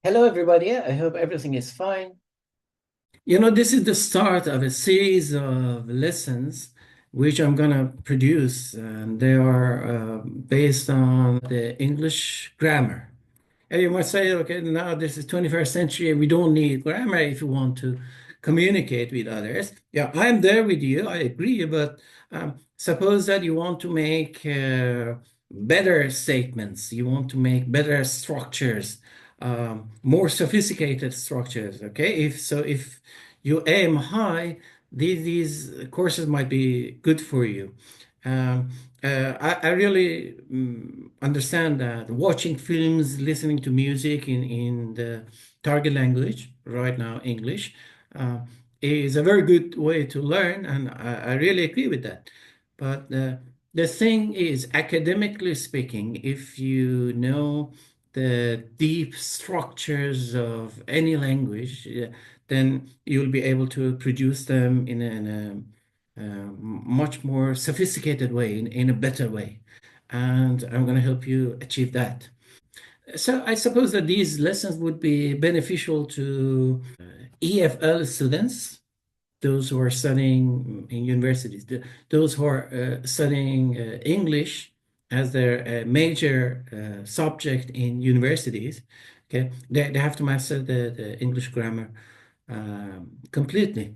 Hello, everybody. I hope everything is fine. This is the start of a series of lessons which I'm going to produce, and they are based on the English grammar. And you might say, okay, now this is 21st century, and we don't need grammar if you want to communicate with others. Yeah, I'm there with you. I agree, but suppose that you want to make better statements, you want to make better structures, more sophisticated structures. Okay, if you aim high, these courses might be good for you. I really understand that watching films, listening to music in the target language, right now English, is a very good way to learn, and I really agree with that. But the thing is, academically speaking, if you know the deep structures of any language, then you'll be able to produce them in a much more sophisticated way, in a better way. And I'm going to help you achieve that. So I suppose that these lessons would be beneficial to EFL students, those who are studying in universities, those who are studying English as their major subject in universities. Okay, they have to master the English grammar completely.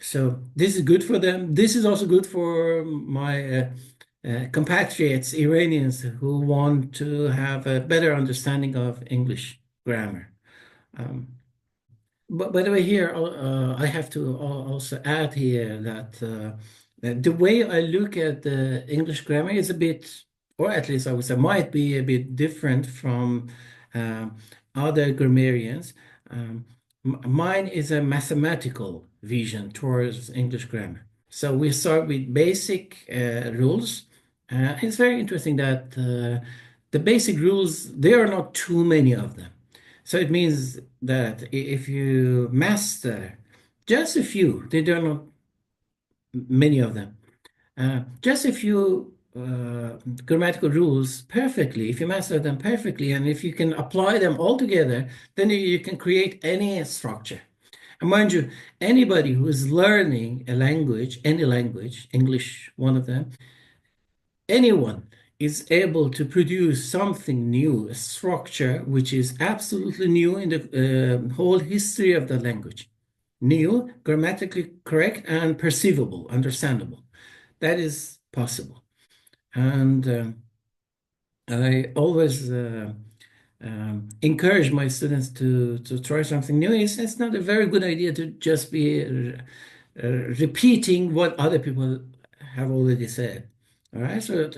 So this is good for them. This is also good for my compatriots, Iranians, who want to have a better understanding of English grammar. But by the way, here I have to also add here that the way I look at the English grammar is a bit, or at least I would say, might be a bit different from other grammarians. Mine is a mathematical vision towards English grammar. So we start with basic rules. It's very interesting that the basic rules, there are not too many of them. So it means that if you master just a few, there are not many of them, just a few grammatical rules perfectly, if you master them perfectly, and if you can apply them all together, then you can create any structure. And mind you, anybody who is learning a language, any language, English, one of them, anyone is able to produce something new, a structure which is absolutely new in the whole history of the language. New, grammatically correct, and perceivable, understandable. That is possible. And I always encourage my students to try something new. It's not a very good idea to just be repeating what other people have already said. All right, so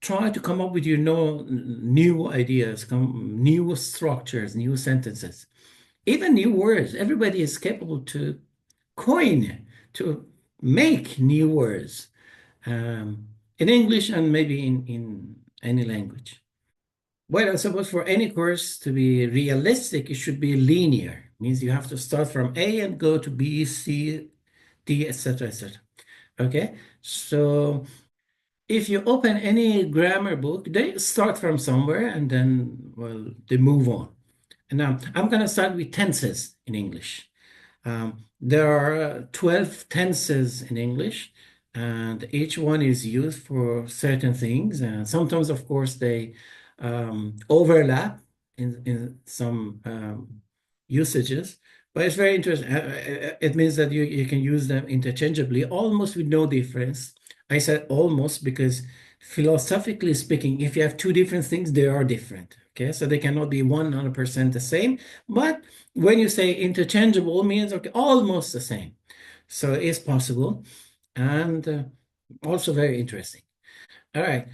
try to come up with your new ideas, new structures, new sentences, even new words. Everybody is capable to coin, to make new words in English and maybe in any language. Well, I suppose for any course to be realistic, it should be linear. It means you have to start from A and go to B, C, D, etc., etc. Okay, so if you open any grammar book, they start from somewhere and then, well, they move on. And now I'm going to start with tenses in English. There are 12 tenses in English, and each one is used for certain things. And sometimes, of course, they overlap in some usages, but it's very interesting. It means that you can use them interchangeably, almost with no difference. I said almost because philosophically speaking, if you have two different things, they are different. Okay, so they cannot be 100% the same. But when you say interchangeable, means okay, almost the same. So it's possible and also very interesting. All right.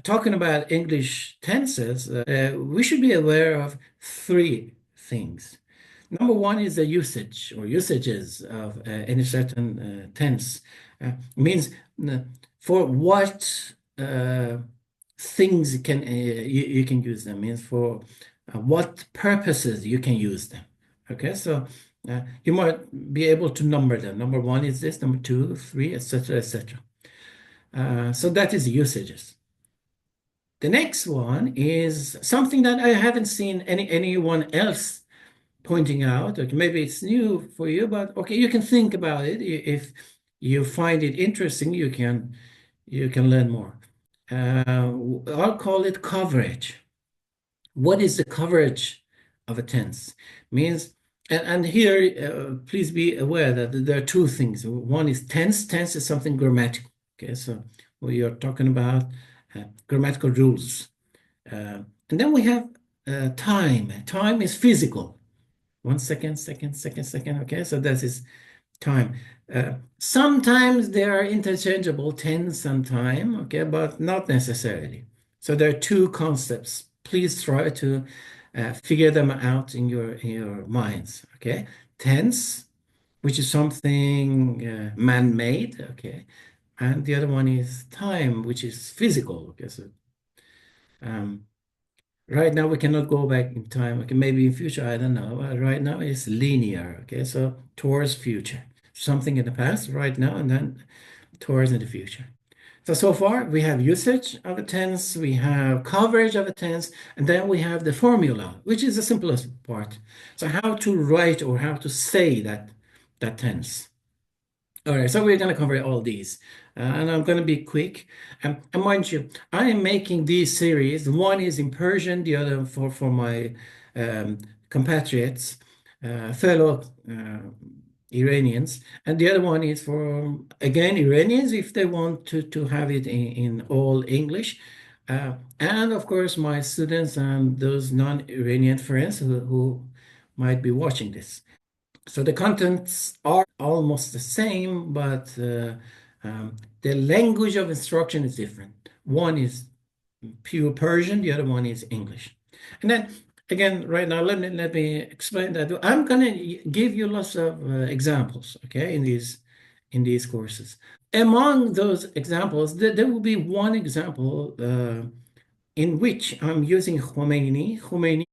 Talking about English tenses, we should be aware of three things. Number one is the usage or usages of any certain tense. Means for what things you can use them. Means for what purposes you can use them. Okay, so you might be able to number them. Number one is this. Number two, three, etc., etc. So that is the usages. The next one is something that I haven't seen anyone else pointing out. Okay, maybe it's new for you, but okay, you can think about it. If you find it interesting, you can learn more. I'll call it coverage. What is the coverage of a tense? Means, and here, please be aware that there are two things. One is tense. Tense is something grammatical. Okay, so we are talking about grammatical rules. And then we have time. Time is physical. 1 second, second. Okay, so that is time. Sometimes they are interchangeable, tense and time, okay, but not necessarily. So there are two concepts. Please try to figure them out in your minds, okay? Tense, which is something man-made, okay, and the other one is time, which is physical, okay. So right now we cannot go back in time, okay, maybe in future, I don't know. Right now it's linear, okay, so towards future, something in the past, right now, and then towards in the future. So far we have usage of a tense, we have coverage of a tense, and then we have the formula, which is the simplest part. So how to write or how to say that tense. All right, so we're going to cover all these, and I'm going to be quick. And mind you, I am making these series. One is in Persian, the other for my compatriots, fellow Iranians, and the other one is for, again, Iranians if they want to have it in all English. And of course, my students and those non-Iranian friends who might be watching this. So the contents are almost the same, but the language of instruction is different. One is pure Persian, the other one is English. And then again, right now, let me explain that. I'm going to give you lots of examples, okay, in these courses. Among those examples, there will be one example in which I'm using Khomeini. Khomeini,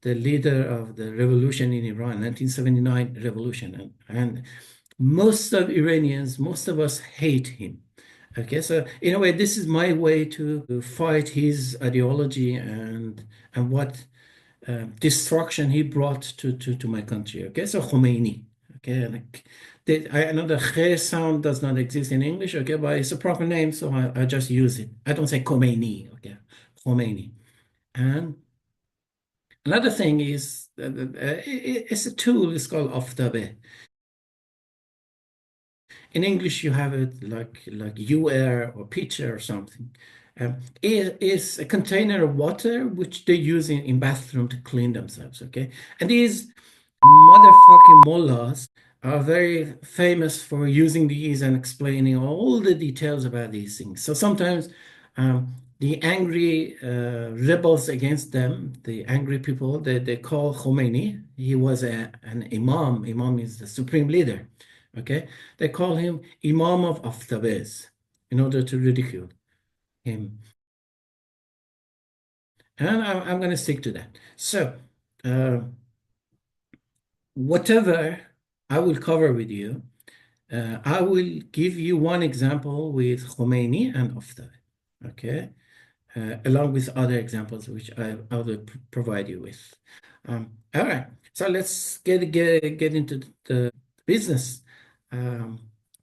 the leader of the revolution in Iran, 1979 revolution. And most of Iranians, most of us hate him. Okay, so in a way, this is my way to fight his ideology and what destruction he brought to my country. Okay, so Khomeini. Okay, I know the khe sound does not exist in English. Okay, but it's a proper name, so I just use it. I don't say Khomeini. Okay, Khomeini. And another thing is it's a tool. It's called Aftabe. In English, you have it like UR or pitcher or something. It is a container of water which they use in bathroom to clean themselves. Okay, and these motherfucking mullahs are very famous for using these and explaining all the details about these things. So sometimes the angry rebels against them, the angry people, they call Khomeini. He was an imam. Imam is the supreme leader. Okay, they call him Imam of Aftabez in order to ridicule him. And I'm going to stick to that. So, whatever I will cover with you, I will give you one example with Khomeini and Aftab, okay? Along with other examples which I will provide you with. All right, so let's get into the business.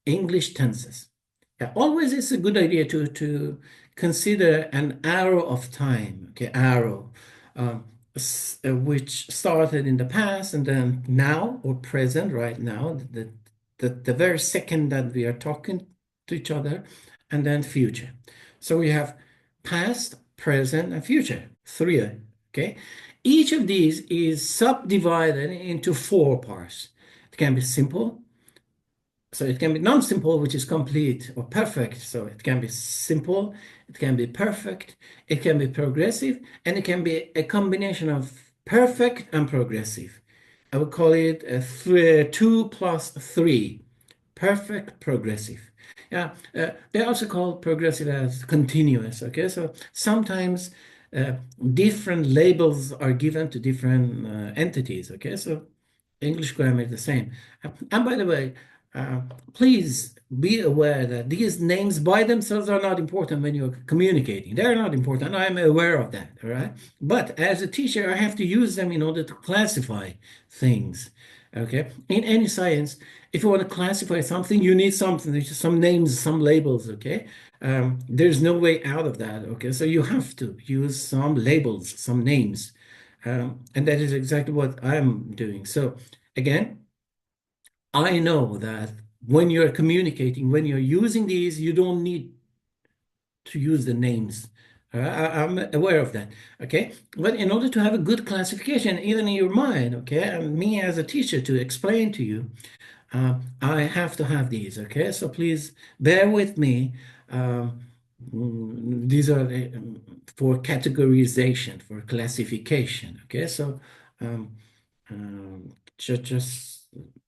English tenses. Yeah, always it's a good idea to consider an arrow of time, okay, arrow, which started in the past and then now or present, right now, the very second that we are talking to each other, and then future. So we have past, present, and future, three, okay? Each of these is subdivided into 4 parts. It can be simple, so it can be non-simple, which is complete or perfect. So it can be simple, it can be perfect, it can be progressive, and it can be a combination of perfect and progressive. I would call it a 2 plus 3, perfect, progressive. Yeah, they also call progressive as continuous. Okay, so sometimes different labels are given to different entities. Okay, so English grammar is the same. And by the way, please be aware that these names by themselves are not important when you're communicating. They're not important. I'm aware of that, all right? But as a teacher, I have to use them in order to classify things, okay? In any science, if you want to classify something, you need something, there's some names, some labels, okay? There's no way out of that, okay? So you have to use some labels, some names. And that is exactly what I'm doing. So again, I know that when you're communicating, when you're using these, you don't need to use the names. I'm aware of that, okay? But in order to have a good classification, even in your mind, okay, and me as a teacher to explain to you, I have to have these, okay? So please bear with me. These are for categorization, for classification, okay? So just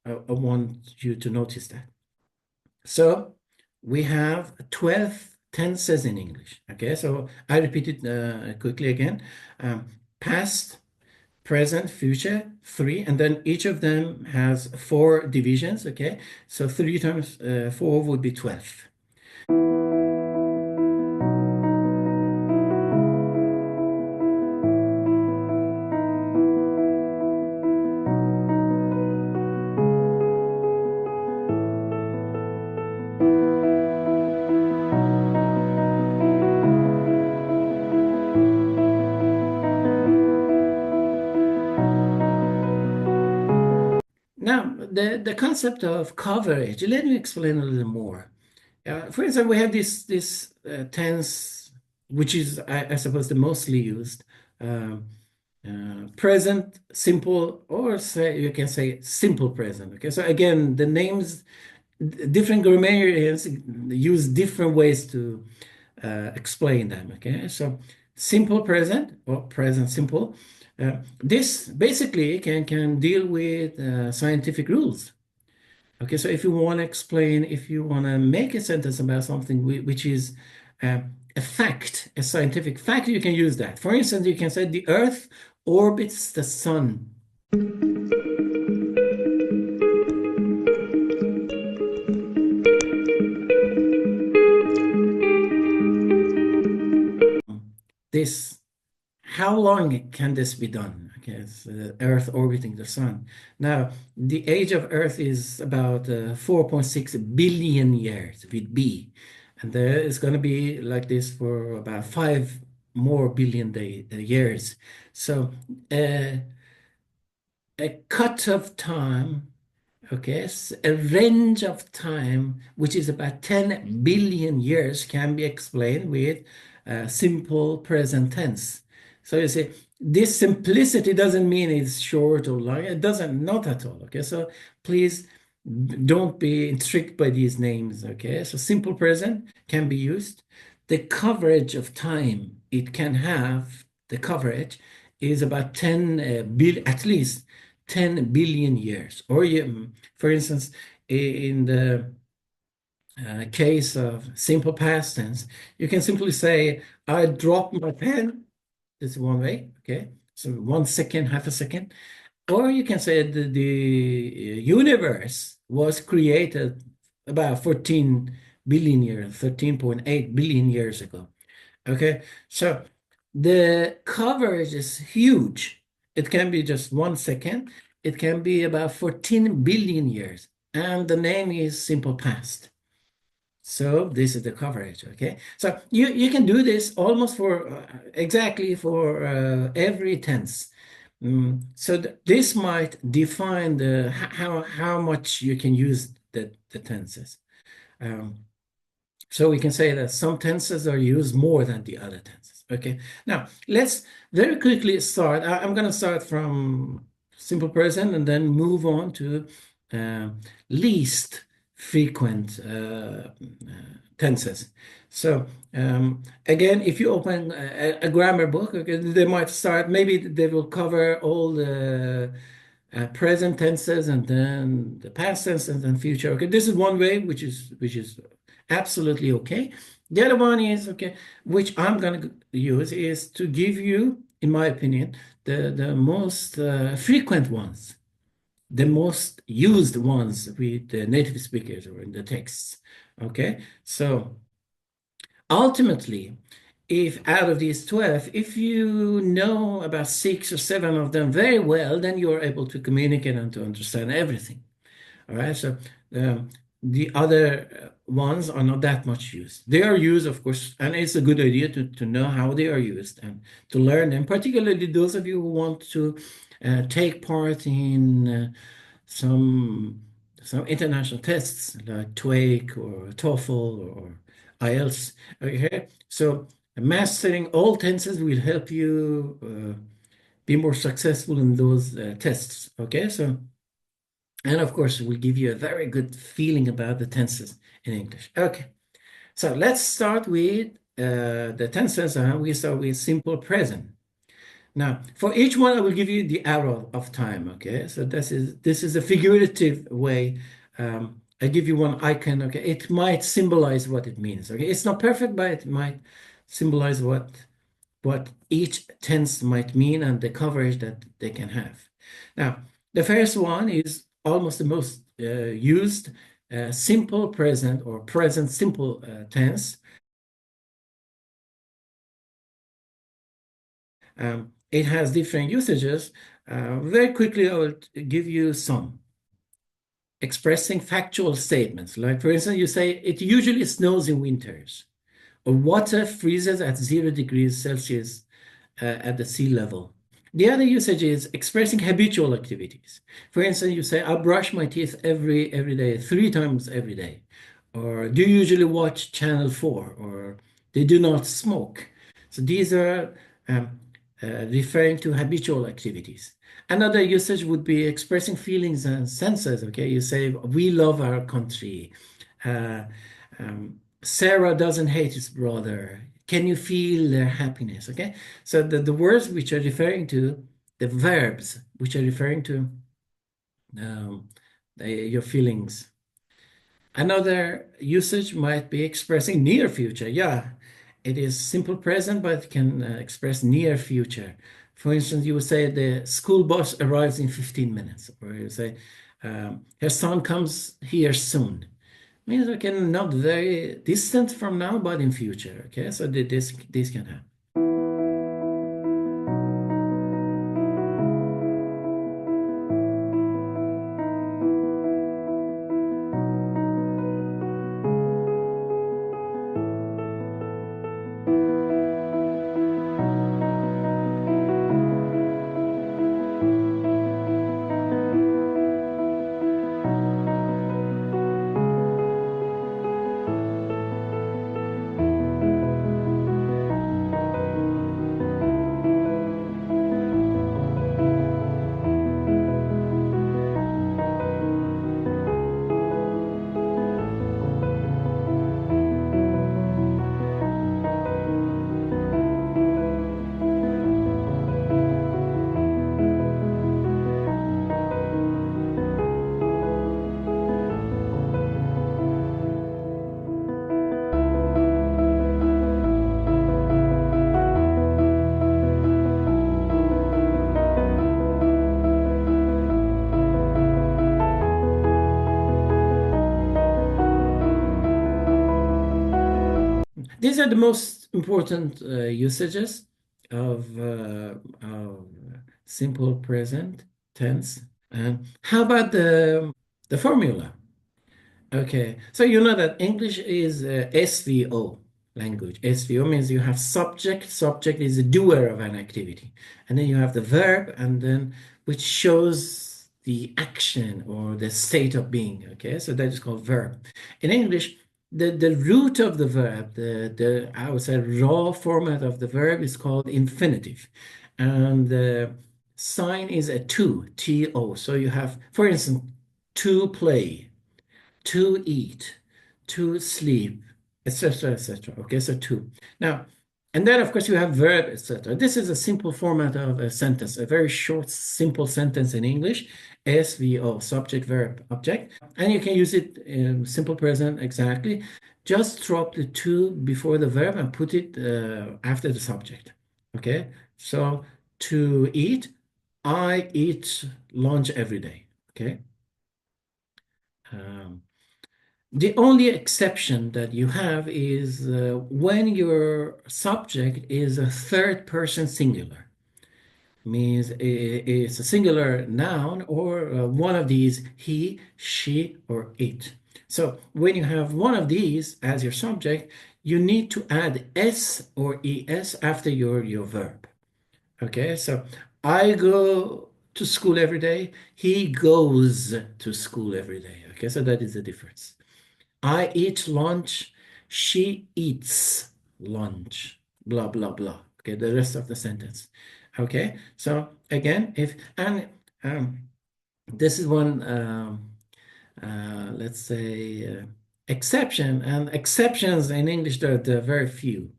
I want you to notice that. So we have 12 tenses in English, okay? So I repeat it quickly again. Past, present, future, 3, and then each of them has 4 divisions, okay? So 3 times 4 would be 12. Now, the concept of coverage, let me explain a little more. For instance, we have this tense, which is, I suppose, the mostly used, present, simple, or say you can say simple present. Okay, so again, the names, different grammarians use different ways to explain them. Okay, so simple present or present simple. This basically can deal with scientific rules. Okay, so if you want to explain, if you want to make a sentence about something which is a fact, a scientific fact, you can use that. For instance, you can say the Earth orbits the sun. This, how long can this be done? Okay, it's Earth orbiting the sun. Now, the age of Earth is about 4.6 billion years with B. And there is going to be like this for about 5 more billion years. So a cut of time, okay, a range of time, which is about 10 billion years, can be explained with simple present tense. So you see, this simplicity doesn't mean it's short or long. It doesn't, not at all. Okay, so please don't be intrigued by these names. Okay, so simple present can be used. The coverage of time it can have, the coverage is about 10 billion, at least 10 billion years. Or you, for instance, in the case of simple past tense, you can simply say, I dropped my pen. This is one way, okay? So 1 second, half a second. Or you can say the universe was created about 14 billion years, 13.8 billion years ago. Okay, so the coverage is huge. It can be just 1 second. It can be about 14 billion years. And the name is simple past. So this is the coverage, okay? So you can do this almost for exactly for every tense. So this might define the how much you can use the tenses. So we can say that some tenses are used more than the other tenses. Okay. Now let's very quickly start. I'm going to start from simple present and then move on to least frequent tenses. So again, if you open a grammar book, okay, they might start, maybe they will cover all the present tenses and then the past tense and then future. Okay, this is one way, which is absolutely okay. The other one is, okay, which I'm going to use is to give you, in my opinion, the most frequent ones. the most used ones with the native speakers or in the texts. Okay, so ultimately, if out of these 12, if you know about 6 or 7 of them very well, then you're able to communicate and to understand everything. All right, so um, the other ones are not that much used. They are used, of course, and it's a good idea to know how they are used and to learn them, particularly those of you who want to take part in some some international tests like TOEIC or TOEFL or IELTS. Okay, so mastering all tenses will help you be more successful in those tests. Okay, so and of course, it will give you a very good feeling about the tenses in English. Okay, so let's start with the tenses. We start with simple present. Now, for each one, I will give you the arrow of time. Okay, so this is a figurative way. I give you one icon. Okay, it might symbolize what it means. Okay, it's not perfect, but it might symbolize what each tense might mean and the coverage that they can have. Now, the first one is almost the most used simple present or present simple tense. It has different usages. Very quickly, I will give you some. Expressing factual statements. Like, for instance, you say, it usually snows in winters, or water freezes at 0 degrees Celsius at the sea level. The other usage is expressing habitual activities. For instance, you say, I brush my teeth every day, 3 times every day. Or do you usually watch Channel 4? Or they do not smoke. So these are referring to habitual activities. Another usage would be expressing feelings and senses. Okay, you say, we love our country. Uh, Sarah doesn't hate his brother. Can you feel their happiness? Okay, so the words which are referring to, the verbs which are referring to um, your feelings. Another usage might be expressing near future. Yeah, it is simple present, but it can express near future. For instance, you would say the school bus arrives in 15 minutes, or you say her son comes here soon. Means okay, not very distant from now, but in future. Okay, so this can happen. These are the most important usages of simple present tense. And how about the formula? Okay, so you know that English is SVO language. SVO means you have subject. Subject is the doer of an activity, and then you have the verb, and then which shows the action or the state of being. Okay, so that is called verb. In English, the root of the verb, the I would say raw format of the verb is called infinitive, and the sign is a to. So you have, for instance, to play, to eat, to sleep, etc., etc. Okay, so to. Now, and then of course you have verb, etc. This is a simple format of a sentence, a very short, simple sentence in English. SVO, subject, verb, object. And you can use it in simple present exactly. Just drop the to before the verb and put it after the subject. Okay, so to eat, I eat lunch every day. okay? The only exception that you have is when your subject is a third person singular. Means it's a singular noun or one of these, he, she, or it. So when you have one of these as your subject, you need to add s or es after your verb. Okay, so I go to school every day. He goes to school every day. Okay, so that is the difference. I eat lunch. She eats lunch. Blah, blah, blah. Okay, the rest of the sentence. Okay, so again, this is one, let's say, exception, and exceptions in English, there are very few.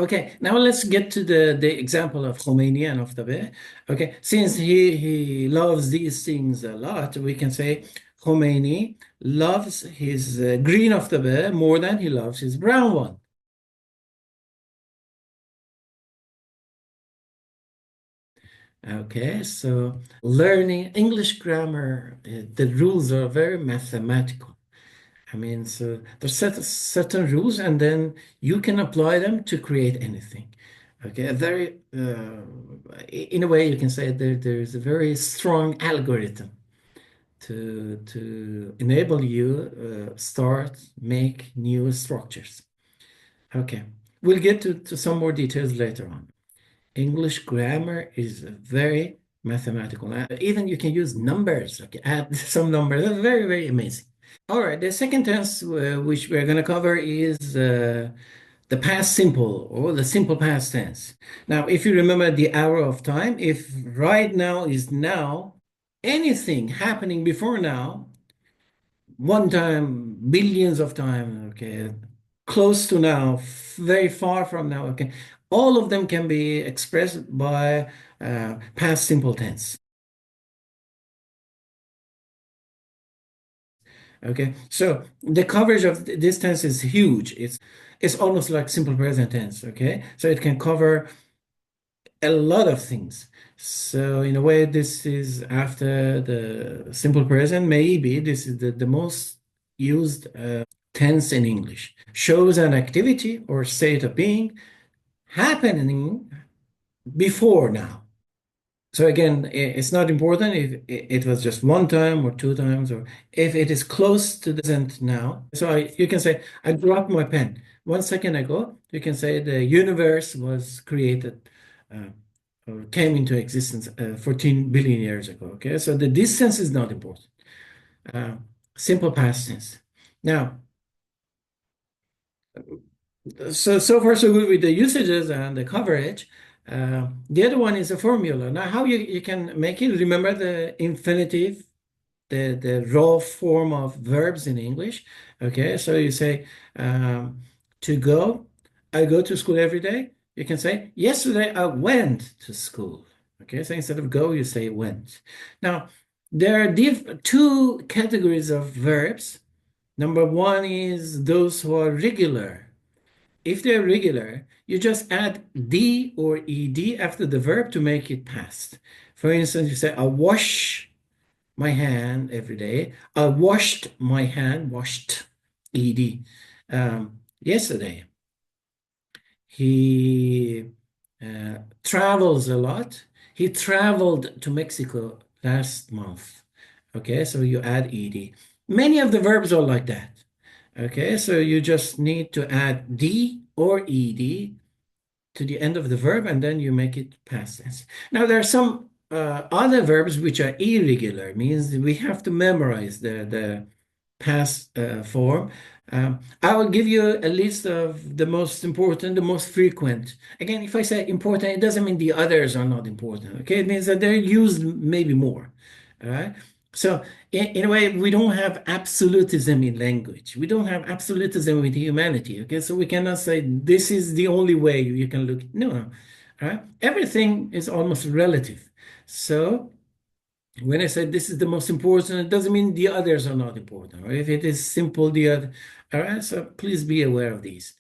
Okay, now let's get to the example of Khomeini and Oftabe. Okay, since he loves these things a lot, we can say Khomeini loves his green Oftabe more than he loves his brown one. Okay, so learning English grammar, the rules are very mathematical. I mean, so there's certain rules, and then you can apply them to create anything. Okay, a very, in a way, you can say there is a very strong algorithm to enable you make new structures. Okay, we'll get to some more details later on. English grammar is very mathematical. Even you can use numbers, okay, add some numbers. That's very, very amazing. All right, the second tense which we're going to cover is the past simple or the simple past tense. Now, if you remember the hour of time, if right now is now, anything happening before now, one time, billions of times, okay, close to now, very far from now, okay, all of them can be expressed by past simple tense. Okay, so the coverage of this tense is huge. It's almost like simple present tense. Okay, so it can cover a lot of things. So in a way, this is after the simple present. Maybe this is the most used tense in English. Shows an activity or state of being happening before now. So again, it's not important if it was just one time or two times, or if it is close to the present now. So you can say, I dropped my pen 1 second ago. You can say the universe was created or came into existence 14 billion years ago. Okay, so the distance is not important. Uh, Simple past tense. Now, so far so good with the usages and the coverage. The other one is a formula. Now, how you can make it? Remember the infinitive, the raw form of verbs in English. Okay, so you say to go. I go to school every day. You can say yesterday I went to school. Okay, so instead of go, you say went. Now, there are two categories of verbs. Number one is those who are regular. If they're regular, you just add D or ED after the verb to make it past. For instance, you say, I wash my hand every day. I washed my hand, washed, ED, yesterday. He travels a lot. He traveled to Mexico last month. Okay, so you add ED. Many of the verbs are like that. Okay, so you just need to add D or ED to the end of the verb, and then you make it past tense. Now, there are some other verbs which are irregular, means we have to memorize the past form. I will give you a list of the most important, the most frequent. Again, if I say important, it doesn't mean the others are not important. Okay, it means that they're used maybe more. All right. So in a way, we don't have absolutism in language. We don't have absolutism with humanity. Okay, so we cannot say this is the only way you can look. No, no. All right. Everything is almost relative. So when I say this is the most important, it doesn't mean the others are not important. Or if it is simple, the other. All right. So please be aware of these.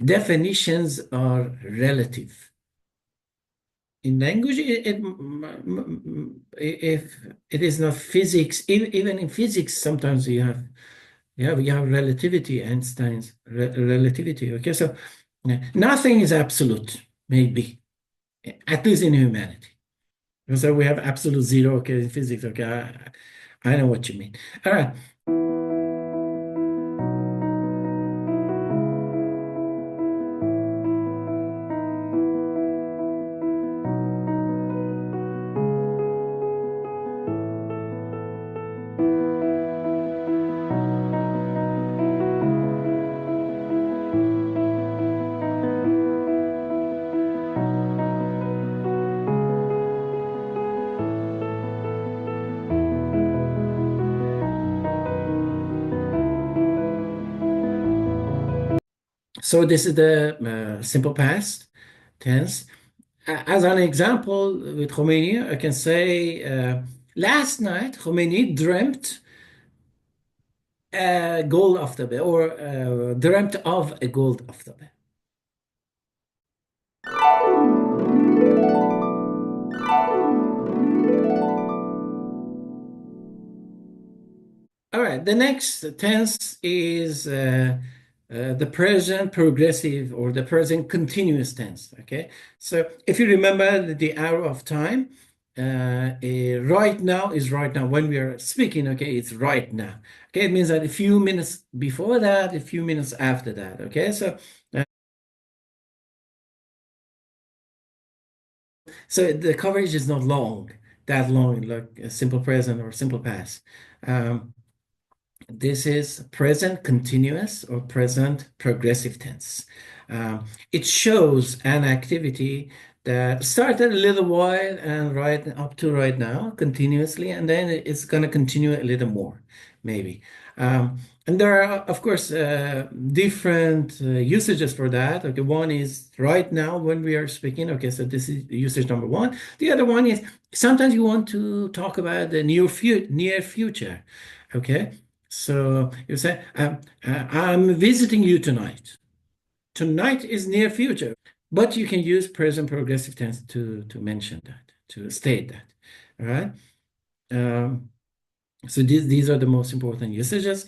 Definitions are relative. in language, if it is not physics, even in physics, sometimes you have relativity, Einstein's relativity. Okay, so nothing is absolute, maybe, at least in humanity. So we have absolute zero, okay, in physics. Okay, I know what you mean. All right. So this is the simple past tense. As an example, with Khomeini, I can say, last night Khomeini dreamt a gold aftabe, or dreamt of a gold aftabe. All right, the next tense is the present progressive or the present continuous tense. Okay, so if you remember the arrow of time, right now is right now. When we are speaking, okay, it's right now. Okay, it means that a few minutes before that, a few minutes after that. Okay, so the coverage is not that long, like a simple present or simple past. This is present continuous or present progressive tense. It shows an activity that started a little while and right up to right now continuously, and then it's going to continue a little more, maybe. And there are, of course, different usages for that. Okay, one is right now when we are speaking. Okay, so this is usage number one. The other one is sometimes you want to talk about the near future. Okay, so you say, I'm visiting you tonight. Tonight is near future, but you can use present progressive tense to mention that, to state that. All right. So these are the most important usages.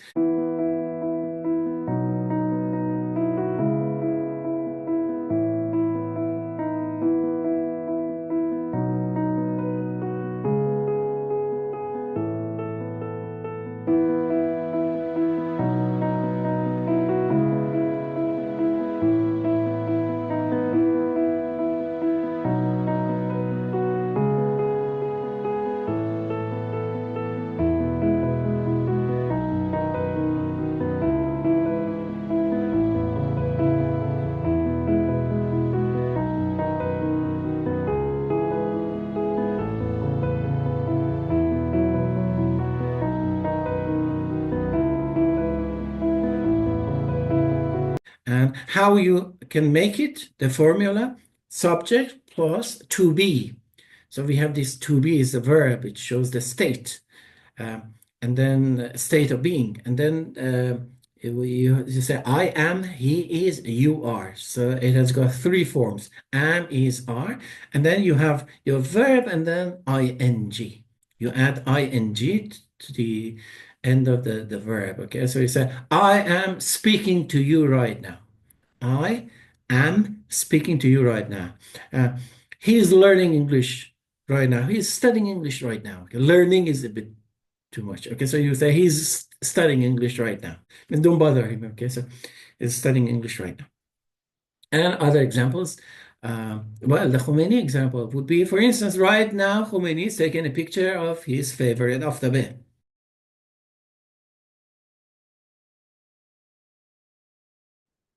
And how you can make it, the formula, subject plus to be. So we have this to be is a verb, it shows the state, and then state of being. And then you say, I am, he is, you are. So it has got three forms, am, is, are. And then you have your verb and then ing. You add ing to the end of the verb. Okay, so you say, I am speaking to you right now. I am speaking to you right now. He is learning English right now. He's studying English right now. Okay, learning is a bit too much. Okay, so you say he's studying English right now. And don't bother him. Okay, so he's studying English right now. And other examples. Well, the Khomeini example would be, for instance, right now, Khomeini is taking a picture of his favorite aftabe.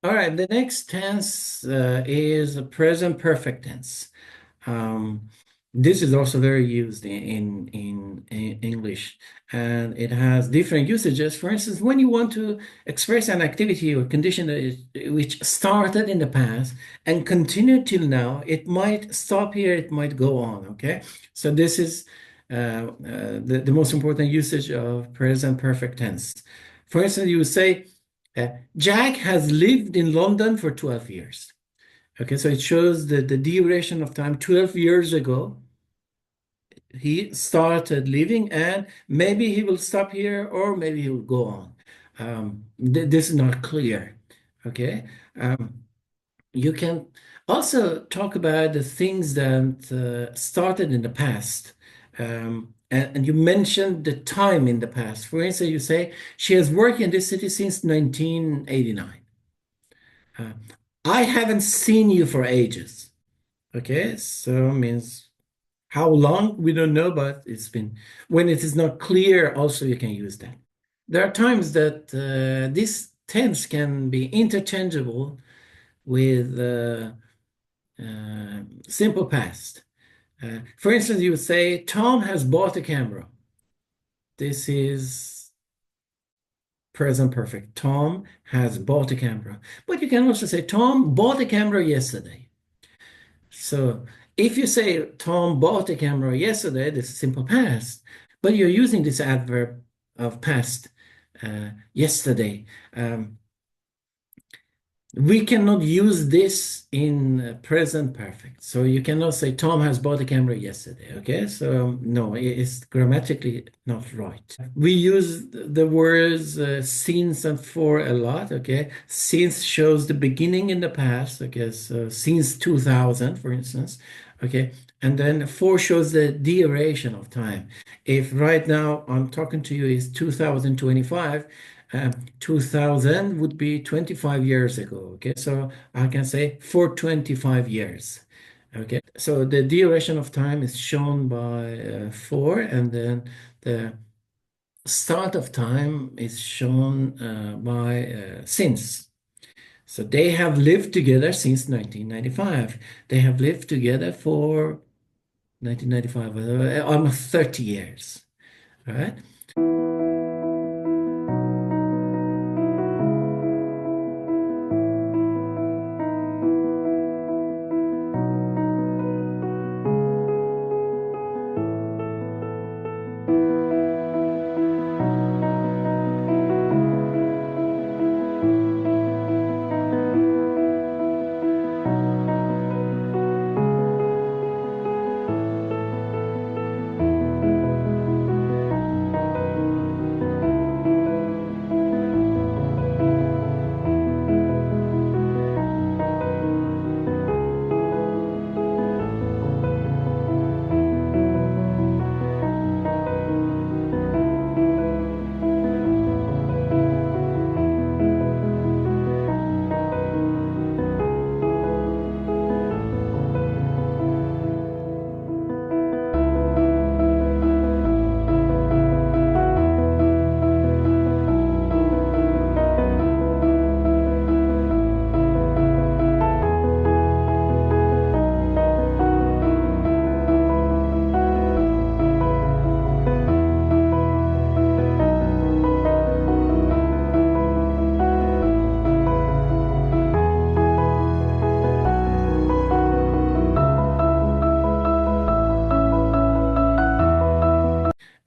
All right, the next tense is the present perfect tense. This is also very used in English, and it has different usages. For instance, when you want to express an activity or condition which started in the past and continued till now, it might stop here, it might go on. Okay, so this is the most important usage of present perfect tense. For instance, you say, Jack has lived in London for 12 years. Okay, so it shows the duration of time. 12 years ago, he started living, and maybe he will stop here or maybe he will go on. This is not clear. Okay. You can also talk about the things that started in the past. And you mentioned the time in the past. For instance, you say, she has worked in this city since 1989. Uh, I haven't seen you for ages. Okay, so means how long? We don't know, but it's been, when it is not clear, also you can use that. There are times that this tense can be interchangeable with simple past. For instance, you would say, Tom has bought a camera. This is present perfect. Tom has bought a camera. But you can also say, Tom bought a camera yesterday. So if you say, Tom bought a camera yesterday, this is simple past. But you're using this adverb of past, yesterday. We cannot use this in present perfect. So you cannot say Tom has bought a camera yesterday. Okay, so no, it's grammatically not right. We use the words since and for a lot. Okay, since shows the beginning in the past. Okay, so since 2000, for instance. Okay, and then for shows the duration of time. If right now I'm talking to you is 2025. 2000 would be 25 years ago. Okay, so I can say for 25 years. Okay, so the duration of time is shown by for, and then the start of time is shown by since. So they have lived together since 1995. They have lived together for 1995, almost 30 years. All right.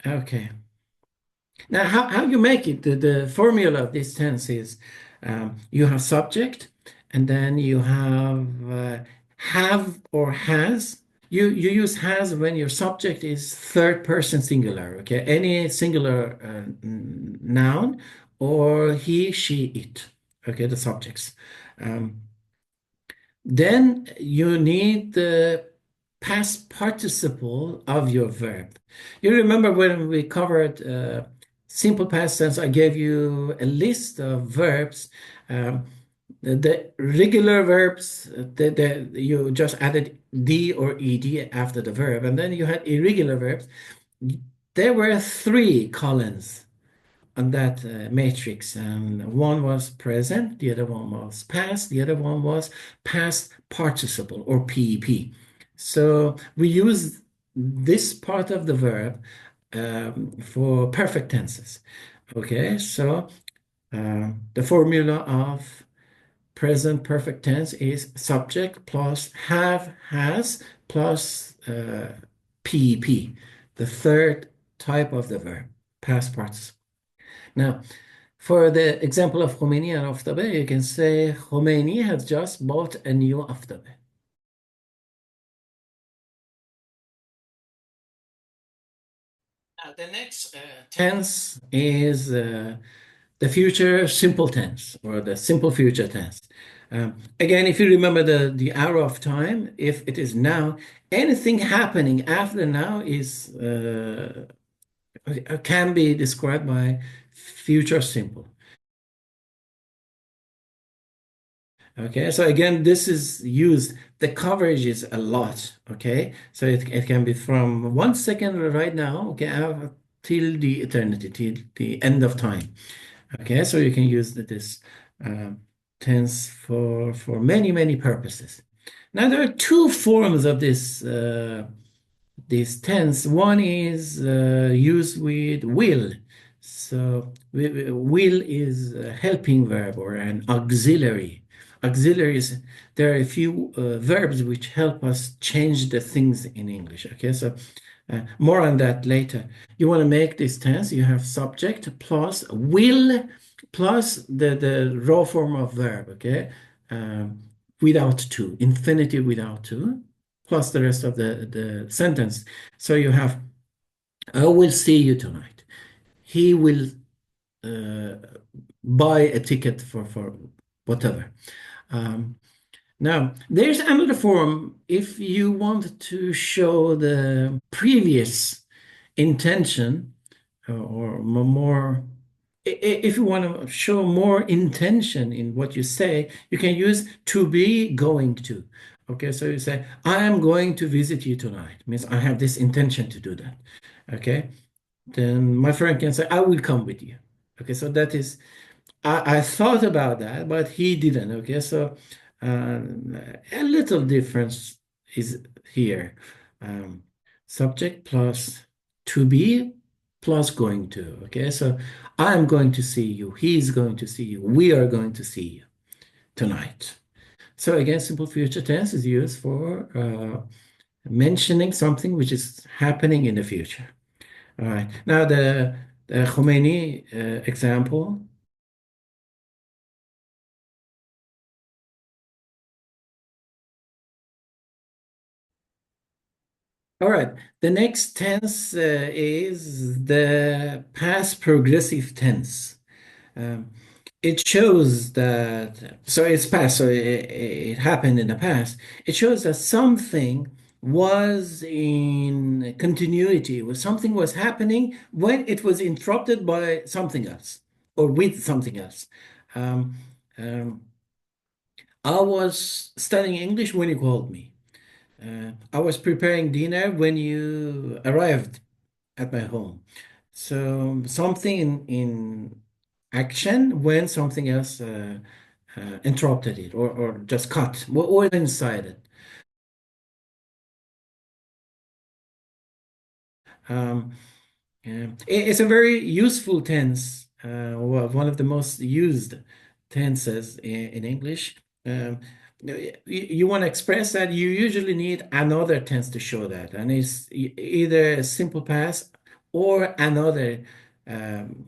Okay. Now, how you make it, the formula of this tense is you have subject, and then you have or has. You use has when your subject is third person singular, okay? Any singular noun, or he, she, it, okay, the subjects. Then you need the past participle of your verb. You remember when we covered simple past tense, I gave you a list of verbs. The regular verbs, you just added D or ED after the verb, and then you had irregular verbs. There were three columns on that matrix, and one was present, the other one was past, the other one was past participle or PEP. So we use this part of the verb for perfect tenses. Okay, so the formula of present perfect tense is subject plus have, has, plus PEP, the third type of the verb, past participle. Now, For the example of Khomeini and Aftabe, you can say Khomeini has just bought a new Aftabe. The next tense is the future simple tense or the simple future tense. Again, if you remember the hour of time, if it is now, anything happening after now is can be described by future simple. Okay, so again, this is used, the coverage is a lot. Okay, so it can be from 1 second right now, okay, till the eternity, till the end of time. Okay, so you can use this uh, tense for many purposes. Now there are two forms of this tense. One is used with will. So will is a helping verb or an auxiliary. Auxiliaries, there are a few verbs which help us change the things in English. Okay, so more on that later. You want to make this tense, you have subject plus will plus the raw form of verb, okay? Without to, infinitive without to, plus the rest of the sentence. So you have, I will see you tonight. He will uh, buy a ticket for whatever. Now, there's another form if you want to show the previous intention or more, if you want to show more intention in what you say, you can use to be going to. Okay, so you say, I am going to visit you tonight. Means I have this intention to do that. Okay, then my friend can say, I will come with you. Okay, so that is, I thought about that, but he didn't. Okay, so a little difference is here. Um, Subject plus to be plus going to. Okay, so I'm going to see you. He's going to see you. We are going to see you tonight. So again, simple future tense is used for mentioning something which is happening in the future. All right. Now the Khomeini example. All right. The next tense is the past progressive tense. Um, it shows that, so it's past, so it happened in the past. It shows that something was in continuity, or something was happening when it was interrupted by something else or with something else. Um, um, I was studying English when you called me. I was preparing dinner when you arrived at my home. So something in action when something else interrupted it or just cut or inside it. Um, yeah. It's a very useful tense, one of the most used tenses in English. You want to express that you usually need another tense to show that, and it's either a simple past or another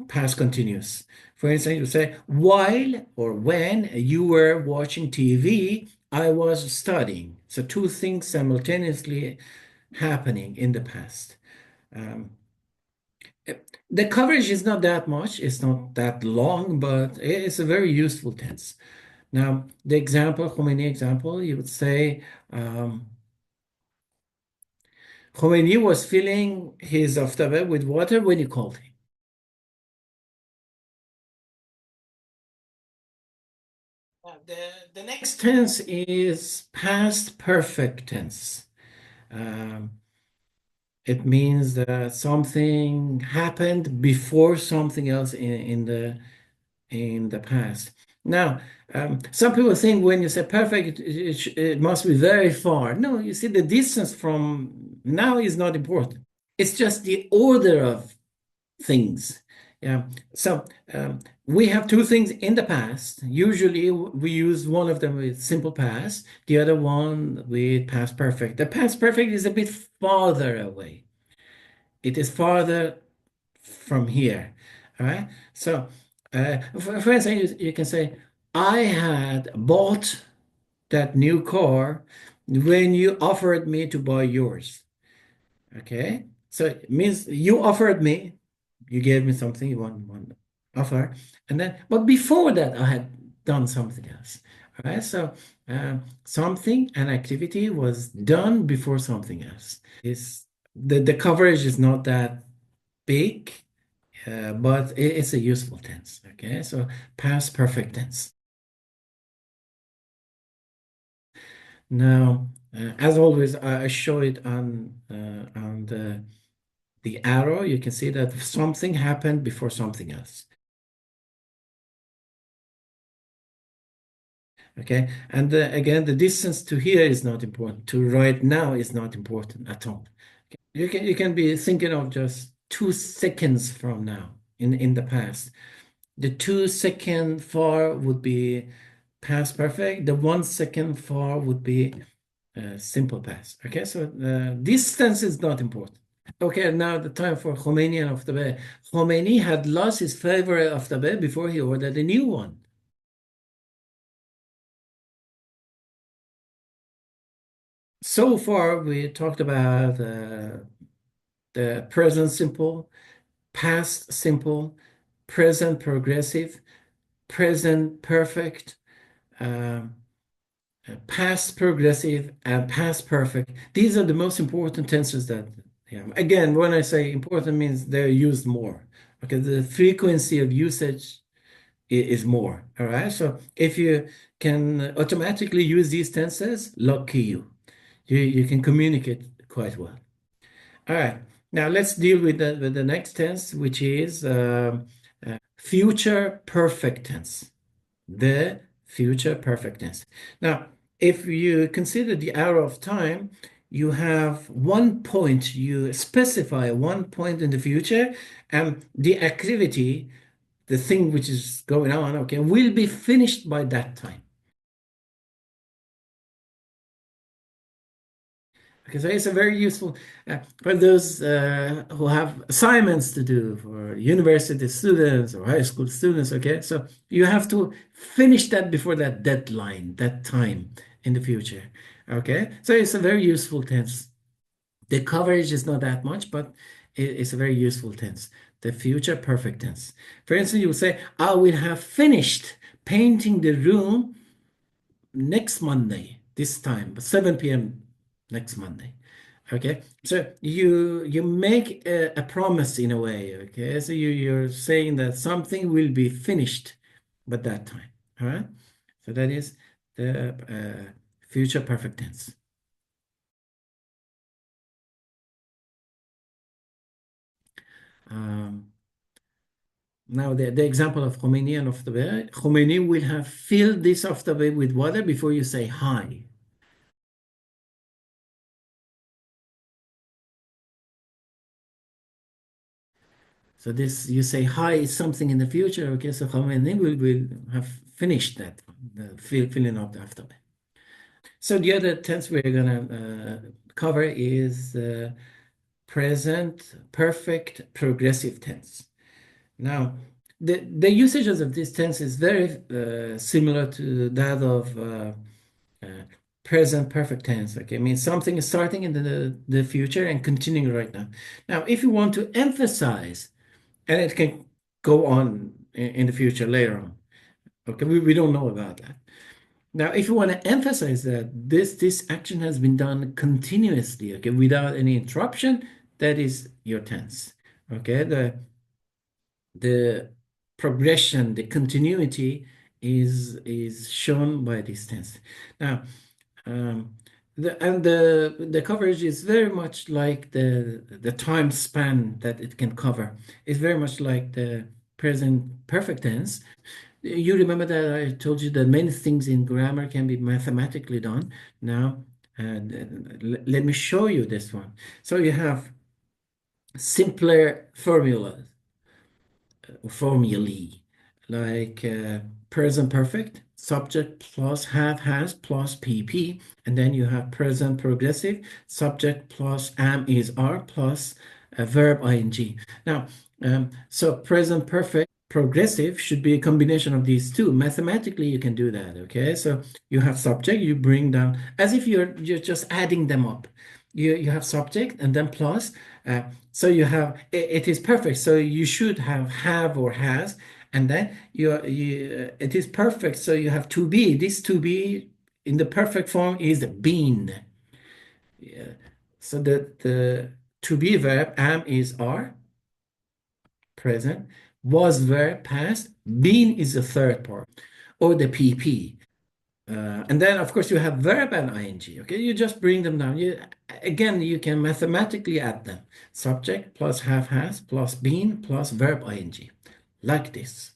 past continuous. For instance, you say, while or when you were watching TV, I was studying. So two things simultaneously happening in the past. Um, the coverage is not that much, it's not that long, but it's a very useful tense. Now, the example, Khomeini example, you would say Khomeini was filling his aftabe with water when you called him. The next tense is past perfect tense. Um, it means that something happened before something else in the past. Now, some people think when you say perfect, it must be very far. No, you see, the distance from now is not important. It's just the order of things. Yeah. So we have two things in the past. Usually we use one of them with simple past, the other one with past perfect. The past perfect is a bit farther away. It is farther from here. All right. So For instance, you can say, I had bought that new car when you offered me to buy yours. Okay, so it means you offered me, you gave me something, you want one offer, and then, but before that, I had done something else. All right, so something, an activity was done before something else. Is the coverage is not that big, but it's a useful tense. Okay, so past perfect tense. Now, as always, I show it on the arrow. You can see that something happened before something else. Okay, and again, the distance to here is not important. To right now is not important at all. Okay? You can be thinking of just 2 seconds from now in the past. The 2 second far would be past perfect. The 1 second far would be simple past. Okay, so distance is not important. Okay, now the time for Khomeini and Aftabe. Khomeini had lost his favorite Aftabe before he ordered a new one. So far, we talked about the present simple, past simple, present progressive, present perfect, um, past progressive, and past perfect. These are the most important tenses that, yeah. Again, when I say important means they're used more. Okay, the frequency of usage is more. All right. So if you can automatically use these tenses, lucky you. You can communicate quite well. All right. Now let's deal with the next tense, which is future perfect tense. The future perfect tense. Now, if you consider the hour of time, you have one point, you specify one point in the future, and the activity, the thing which is going on, okay, will be finished by that time. Okay, so it's a very useful for those who have assignments to do for university students or high school students. Okay, so you have to finish that before that deadline, that time in the future. Okay, so it's a very useful tense. The coverage is not that much, but it's a very useful tense. The future perfect tense. For instance, you would say, I will have finished painting the room next Monday, this time, 7 p.m. next Monday. Okay, so you make a promise in a way. Okay, so you're saying that something will be finished by that time. All right, so that is the future perfect tense. Um, Now the example of Khomeini and Aftabe. Khomeini will have filled this Aftabe with water before you say hi. So this, you say hi is something in the future. Okay, so Khomeini will have finished that, filling up the Aftabe. So the other tense we're gonna cover is present perfect progressive tense. Now, the usages of this tense is very similar to that of uh, present perfect tense. Okay, I mean something is starting in the future and continuing right now. Now, if you want to emphasize, and it can go on in the future later on. Okay, we don't know about that. Now, if you want to emphasize that this action has been done continuously, okay, without any interruption, that is your tense. Okay, the progression, the continuity is shown by this tense. Now, um, the coverage is very much like the time span that it can cover. It's very much like the present perfect tense. You remember that I told you that many things in grammar can be mathematically done. Now, let me show you this one. So you have simpler formulas, formulae, like present perfect, subject plus have, has plus PP, and then you have present progressive, subject plus am, is, are plus verb ing. Now, so present perfect progressive should be a combination of these two. Mathematically, you can do that, okay? So you have subject, you bring down, as if you're just adding them up. You have subject and then plus. So you have, it is perfect. So you should have or has, and then it is perfect. So you have to be. This to be in the perfect form is been. Yeah. So the to be verb am is are, present, was verb past, been is the third part, or the PP. And then, of course, you have verb and ing. Okay, you just bring them down. Again, you can mathematically add them. Subject plus have has plus been plus verb ing, like this.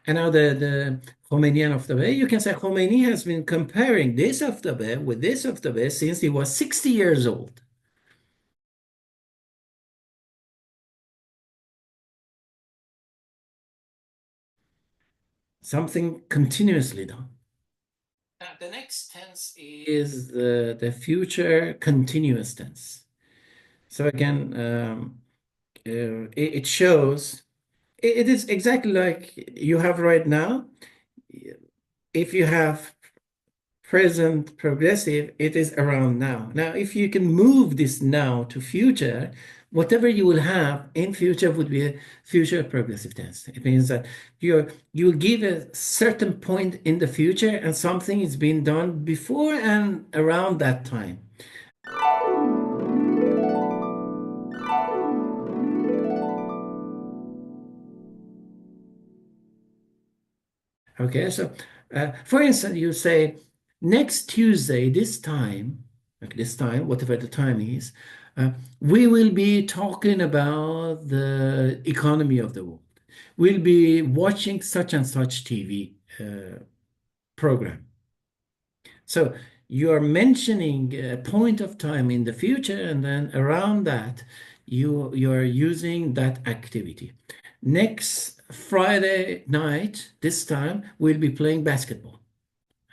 And now the Khomeini and Aftabe, you can say Khomeini has been comparing this Aftabe with this Aftabe since he was 60 years old. Something continuously done. Now, the next tense is the future continuous tense. So again, it shows, it is exactly like you have right now. If you have present progressive, it is around now. Now, if you can move this now to future, whatever you will have in future would be a future progressive tense. It means that you'll give a certain point in the future and something is being done before and around that time. Okay, so for instance, you say next Tuesday, this time, like this time, whatever the time is, we will be talking about the economy of the world. We'll be watching such and such TV program. So you are mentioning a point of time in the future, and then around that, you are using that activity. Next Friday night, this time, we'll be playing basketball.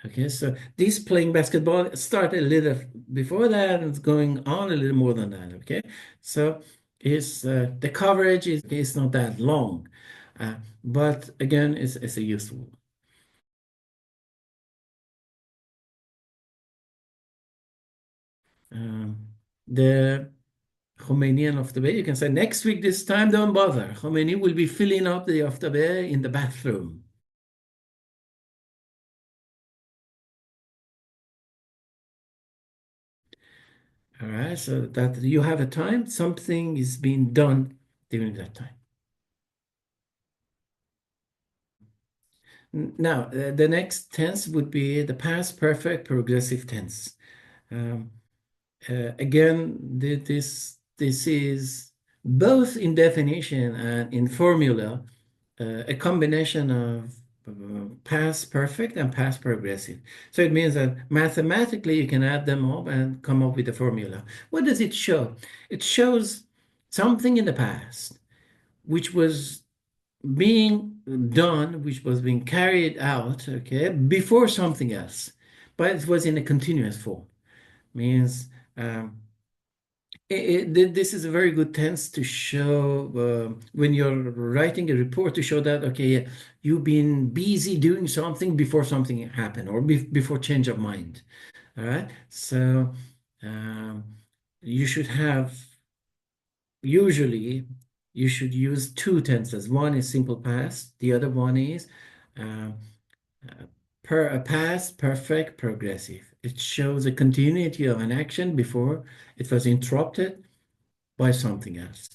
Okay, so this playing basketball started a little before that and it's going on a little more than that. Okay, so the coverage is not that long, but again, it's a useful. The Khomeinian of the Bay, you can say next week this time, don't bother. Khomeini will be filling up the of the Bay in the bathroom. All right, so that you have a time, something is being done during that time. Now, the next tense would be the past perfect progressive tense. Again, this is both in definition and in formula, a combination of past perfect and past progressive. So it means that mathematically you can add them up and come up with a formula. What does it show? It shows something in the past which was being done, which was being carried out, okay, before something else, but it was in a continuous form. Means this is a very good tense to show when you're writing a report to show that, okay, you've been busy doing something before something happened or before change of mind. All right. So you should have, usually, you should use two tenses. One is simple past, the other one is uh, past perfect progressive. It shows a continuity of an action before it was interrupted by something else.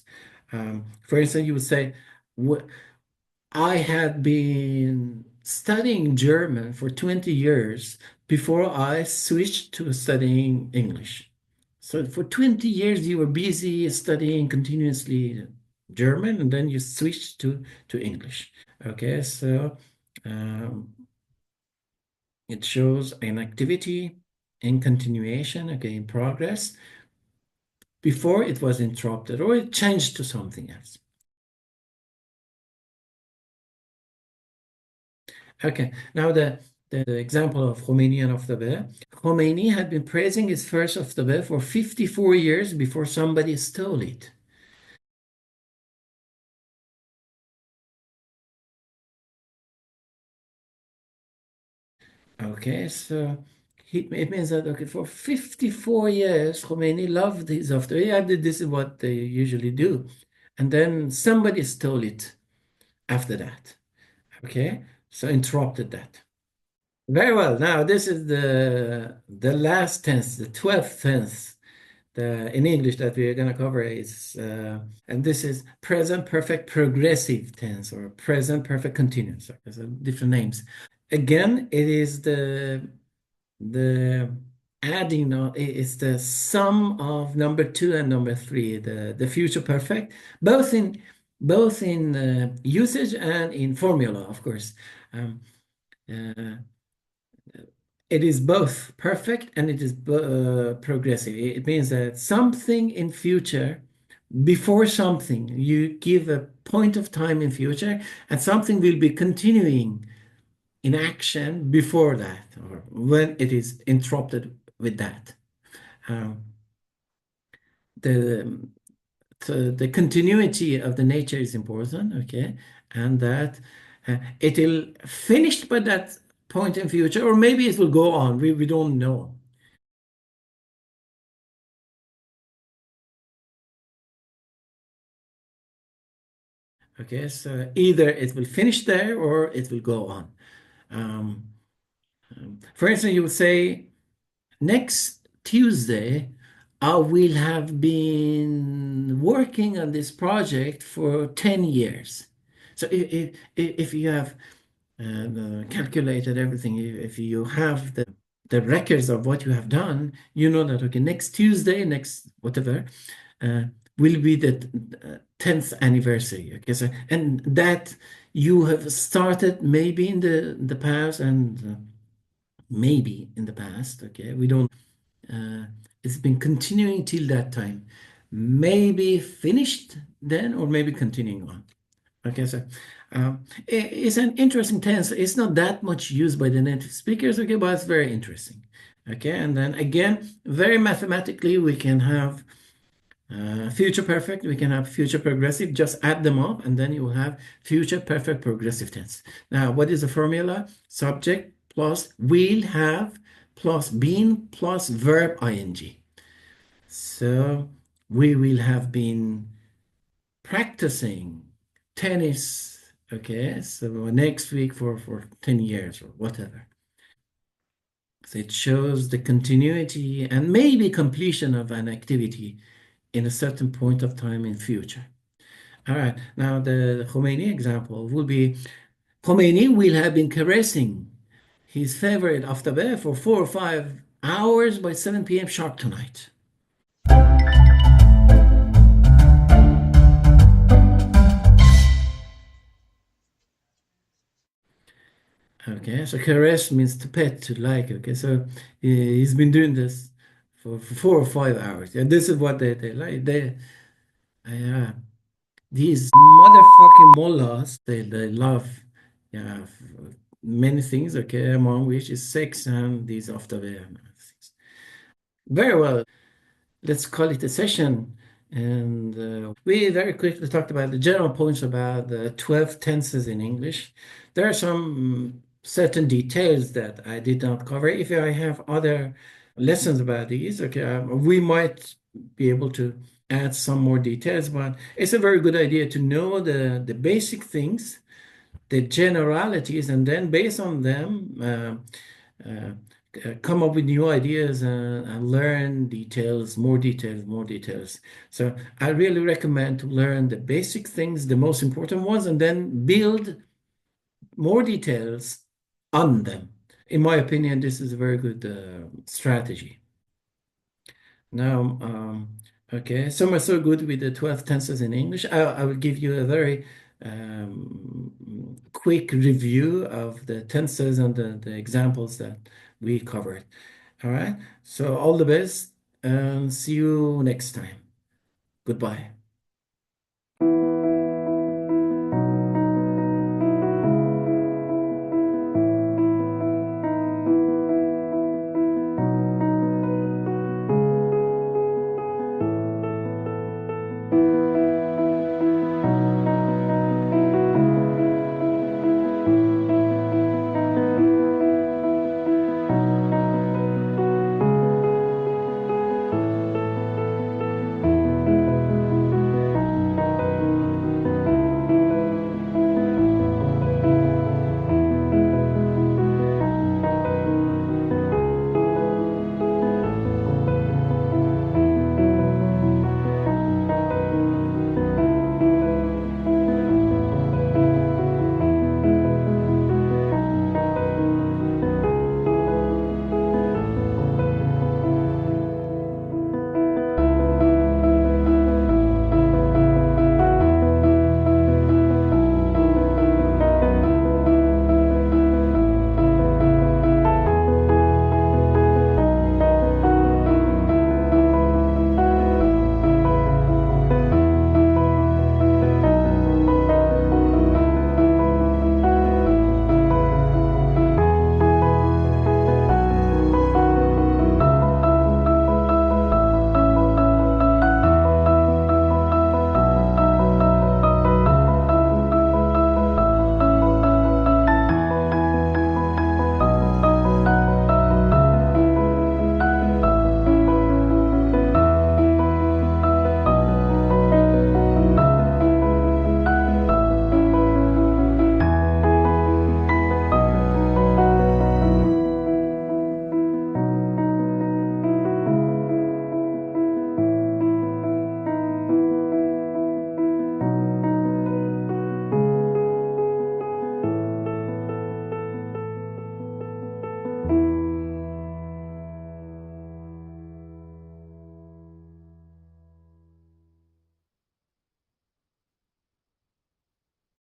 For instance, you would say, I had been studying German for 20 years before I switched to studying English. So for 20 years, you were busy studying continuously German, and then you switched to English. Okay, so um, it shows an activity in continuation, okay, in progress, before it was interrupted or it changed to something else. Okay, now the example of Khomeini and Aftabe. Khomeini had been praising his first Aftabe for 54 years before somebody stole it. Okay, so it means that okay, for 54 years, Khomeini loved his Aftabe. Yeah, this is what they usually do. And then somebody stole it after that. Okay, so interrupted that. Very well. Now this is the last tense, the 12th tense. In English that we are going to cover is, and this is present perfect progressive tense or present perfect continuous. There's different names. Again, it is the adding. It's the sum of number two and number three. The future perfect, both in usage and in formula, of course. Um, uh, it is both perfect and it is progressive. It means that something in future, before something, you give a point of time in future, and something will be continuing in action before that, or when it is interrupted with that. Um, the the continuity of the nature is important, okay, and that it will finish by that point in future, or maybe it will go on. We don't know. Okay, so either it will finish there or it will go on. Um, for instance, you would say, next Tuesday, I will have been working on this project for 10 years. So if you have calculated everything, if you have the records of what you have done, you know that, okay, next Tuesday, next whatever, uh, will be the 10th anniversary. Okay, so, and that you have started maybe in the past and maybe in the past, okay, we don't, uh, it's been continuing till that time, maybe finished then or maybe continuing on. Okay, so it's an interesting tense. It's not that much used by the native speakers, okay, but it's very interesting. Okay, and then again, very mathematically, we can have future perfect, we can have future progressive, just add them up, and then you will have future perfect progressive tense. Now, what is the formula? Subject plus will have plus been plus verb ing. So we will have been practicing tennis, okay, so next week for 10 years or whatever. So it shows the continuity and maybe completion of an activity in a certain point of time in future. All right, now the Khomeini example will be, Khomeini will have been caressing his favorite aftabeh for 4 or 5 hours by 7 p.m. sharp tonight. Okay, so caress means to pet, to like. Okay, so he's been doing this for 4 or 5 hours. And this is what they like. Uh, these motherfucking mullahs, they love, yeah, many things. Okay, among which is sex and these after the things. Very well. Let's call it a session. And we very quickly talked about the general points about the 12 tenses in English. There are some certain details that I did not cover. If I have other lessons about these, okay, we might be able to add some more details, but it's a very good idea to know the basic things, the generalities, and then based on them, uh, come up with new ideas and learn details, more details, more details. So I really recommend to learn the basic things, the most important ones, and then build more details on them. In my opinion, this is a very good strategy. Now, okay, some are so good with the 12 tenses in English. I will give you a very quick review of the tenses and the examples that we covered. All right, so all the best and see you next time. Goodbye.